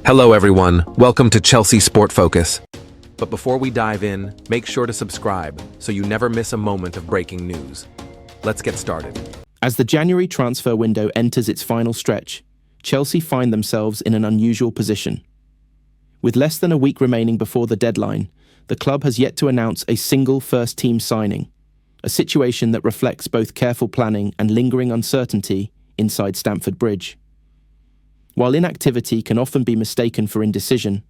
Hello everyone, welcome to Chelsea Sport Focus. But before we dive in, make sure to subscribe so you never miss a moment of breaking news. Let's get started. As the January transfer window enters its final stretch, Chelsea find themselves in an unusual position. With less than a week remaining before the deadline, the club has yet to announce a single first-team signing, a situation that reflects both careful planning and lingering uncertainty inside Stamford Bridge. While inactivity can often be mistaken for indecision,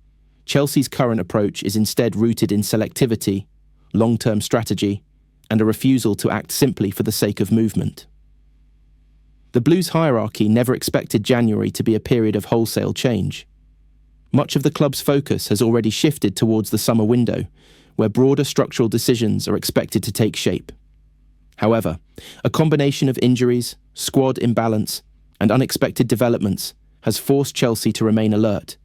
Chelsea's current approach is instead rooted in selectivity, long-term strategy, and a refusal to act simply for the sake of movement. The Blues hierarchy never expected January to be a period of wholesale change. Much of the club's focus has already shifted towards the summer window, where broader structural decisions are expected to take shape. However, a combination of injuries, squad imbalance, and unexpected developments has forced Chelsea to remain alert,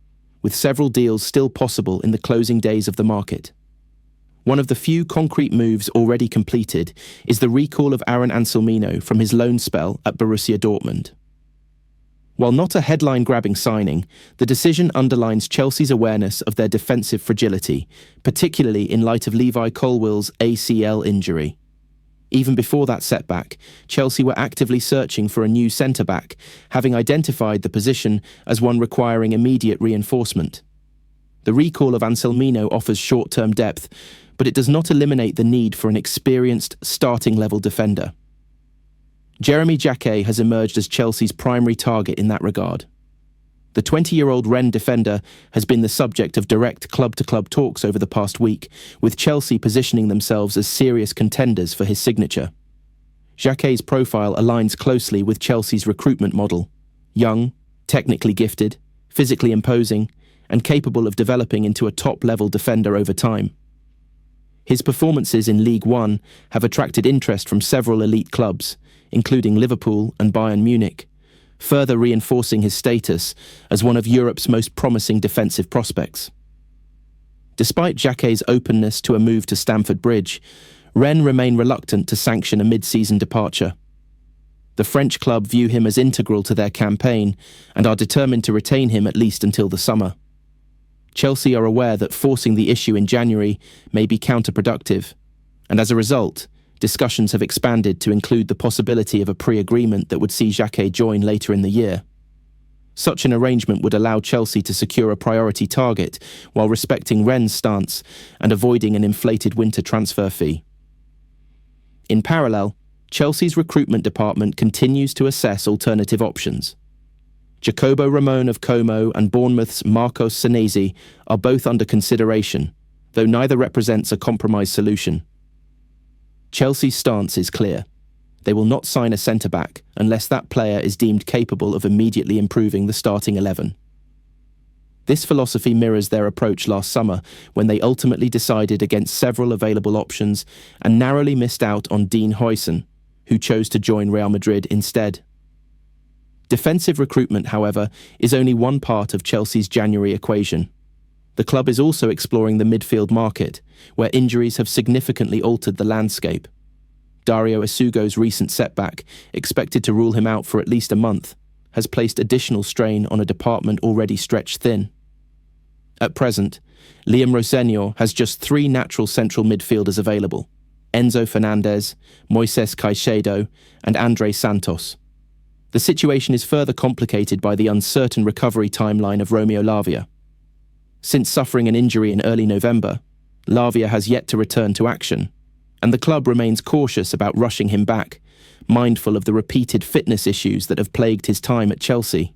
with several deals still possible in the closing days of the market. One of the few concrete moves already completed is the recall of Aaron Anselmino from his loan spell at Borussia Dortmund. While not a headline-grabbing signing, the decision underlines Chelsea's awareness of their defensive fragility, particularly in light of Levi Colwill's ACL injury. Even before that setback, Chelsea were actively searching for a new centre-back, having identified the position as one requiring immediate reinforcement. The recall of Anselmino offers short-term depth, but it does not eliminate the need for an experienced, starting-level defender. Jeremy Jacquet has emerged as Chelsea's primary target in that regard. The 20-year-old Rennes defender has been the subject of direct club-to-club talks over the past week, with Chelsea positioning themselves as serious contenders for his signature. Jacquet's profile aligns closely with Chelsea's recruitment model: young, technically gifted, physically imposing, and capable of developing into a top-level defender over time. His performances in League One have attracted interest from several elite clubs, including Liverpool and Bayern Munich, further reinforcing his status as one of Europe's most promising defensive prospects. Despite Jacquet's openness to a move to Stamford Bridge, Rennes remain reluctant to sanction a mid-season departure. The French club view him as integral to their campaign and are determined to retain him at least until the summer. Chelsea are aware that forcing the issue in January may be counterproductive, and as a result, discussions have expanded to include the possibility of a pre-agreement that would see Jacquet join later in the year. Such an arrangement would allow Chelsea to secure a priority target while respecting Rennes' stance and avoiding an inflated winter transfer fee. In parallel, Chelsea's recruitment department continues to assess alternative options. Jacobo Ramon of Como and Bournemouth's Marcos Senesi are both under consideration, though neither represents a compromise solution. Chelsea's stance is clear. They will not sign a centre-back unless that player is deemed capable of immediately improving the starting 11. This philosophy mirrors their approach last summer, when they ultimately decided against several available options and narrowly missed out on Dean Huijsen, who chose to join Real Madrid instead. Defensive recruitment, however, is only one part of Chelsea's January equation. The club is also exploring the midfield market, where injuries have significantly altered the landscape. Dario Isugo's recent setback, expected to rule him out for at least a month, has placed additional strain on a department already stretched thin. At present, Liam Rosenior has just 3 natural central midfielders available: Enzo Fernandez, Moises Caicedo, and André Santos. The situation is further complicated by the uncertain recovery timeline of Romeo Lavia. Since suffering an injury in early November, Lavia has yet to return to action, and the club remains cautious about rushing him back, mindful of the repeated fitness issues that have plagued his time at Chelsea.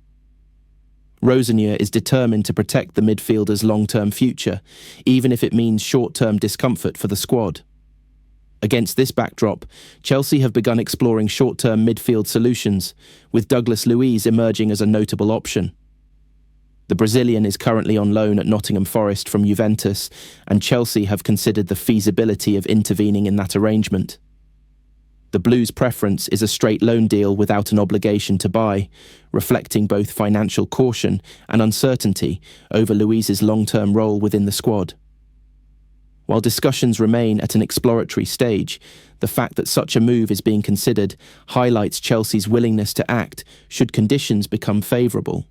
Rosenior is determined to protect the midfielder's long-term future, even if it means short-term discomfort for the squad. Against this backdrop, Chelsea have begun exploring short-term midfield solutions, with Douglas Luiz emerging as a notable option. The Brazilian is currently on loan at Nottingham Forest from Juventus, and Chelsea have considered the feasibility of intervening in that arrangement. The Blues' preference is a straight loan deal without an obligation to buy, reflecting both financial caution and uncertainty over Luiz's long-term role within the squad. While discussions remain at an exploratory stage, the fact that such a move is being considered highlights Chelsea's willingness to act should conditions become favourable.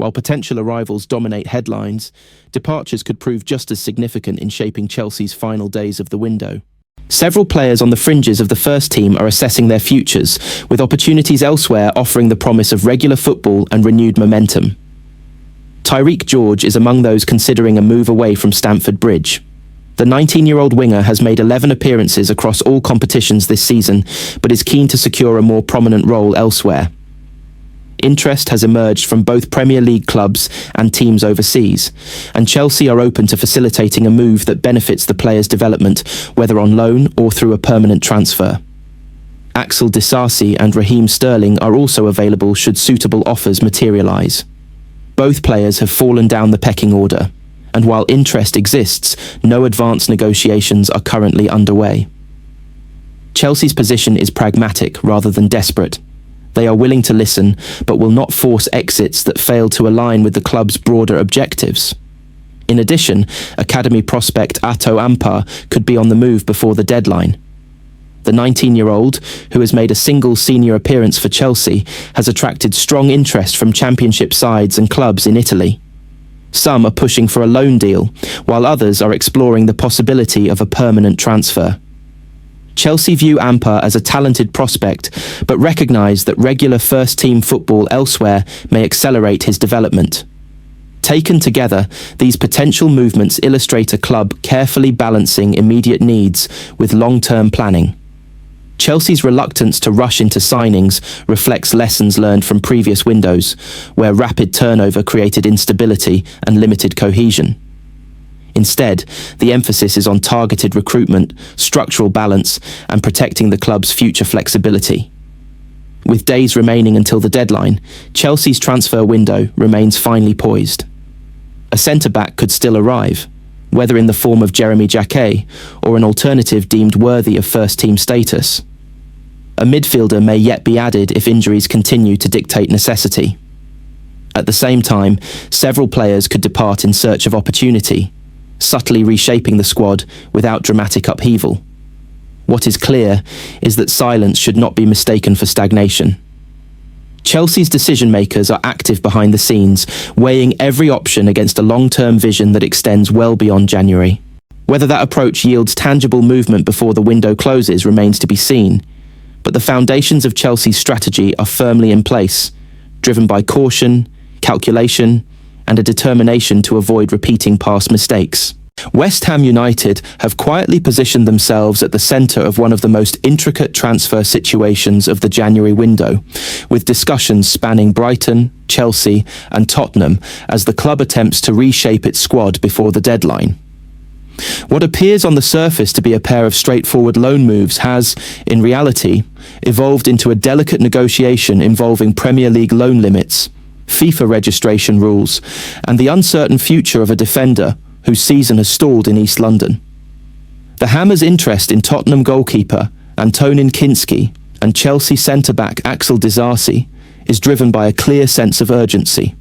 While potential arrivals dominate headlines, departures could prove just as significant in shaping Chelsea's final days of the window. Several players on the fringes of the first team are assessing their futures, with opportunities elsewhere offering the promise of regular football and renewed momentum. Tyreek George is among those considering a move away from Stamford Bridge. The 19-year-old winger has made 11 appearances across all competitions this season, but is keen to secure a more prominent role elsewhere. Interest has emerged from both Premier League clubs and teams overseas, and Chelsea are open to facilitating a move that benefits the player's development, whether on loan or through a permanent transfer. Axel Disasi and Raheem Sterling are also available should suitable offers materialise. Both players have fallen down the pecking order, and while interest exists, no advanced negotiations are currently underway. Chelsea's position is pragmatic rather than desperate. They are willing to listen, but will not force exits that fail to align with the club's broader objectives. In addition, academy prospect Ato Ampar could be on the move before the deadline. The 19-year-old, who has made a single senior appearance for Chelsea, has attracted strong interest from championship sides and clubs in Italy. Some are pushing for a loan deal, while others are exploring the possibility of a permanent transfer. Chelsea view Ampar as a talented prospect, but recognise that regular first-team football elsewhere may accelerate his development. Taken together, these potential movements illustrate a club carefully balancing immediate needs with long-term planning. Chelsea's reluctance to rush into signings reflects lessons learned from previous windows, where rapid turnover created instability and limited cohesion. Instead, the emphasis is on targeted recruitment, structural balance, and protecting the club's future flexibility. With days remaining until the deadline, Chelsea's transfer window remains finely poised. A centre-back could still arrive, whether in the form of Jeremy Jacquet or an alternative deemed worthy of first-team status. A midfielder may yet be added if injuries continue to dictate necessity. At the same time, several players could depart in search of opportunity, subtly reshaping the squad without dramatic upheaval. What is clear is that silence should not be mistaken for stagnation. Chelsea's decision-makers are active behind the scenes, weighing every option against a long-term vision that extends well beyond January. Whether that approach yields tangible movement before the window closes remains to be seen, but the foundations of Chelsea's strategy are firmly in place, driven by caution, calculation, and a determination to avoid repeating past mistakes. West Ham United have quietly positioned themselves at the centre of one of the most intricate transfer situations of the January window, with discussions spanning Brighton, Chelsea, and Tottenham as the club attempts to reshape its squad before the deadline. What appears on the surface to be a pair of straightforward loan moves has, in reality, evolved into a delicate negotiation involving Premier League loan limits, FIFA registration rules, and the uncertain future of a defender whose season has stalled in East London. The Hammers' interest in Tottenham goalkeeper Antonin Kinski and Chelsea centre-back Axel Disasi is driven by a clear sense of urgency.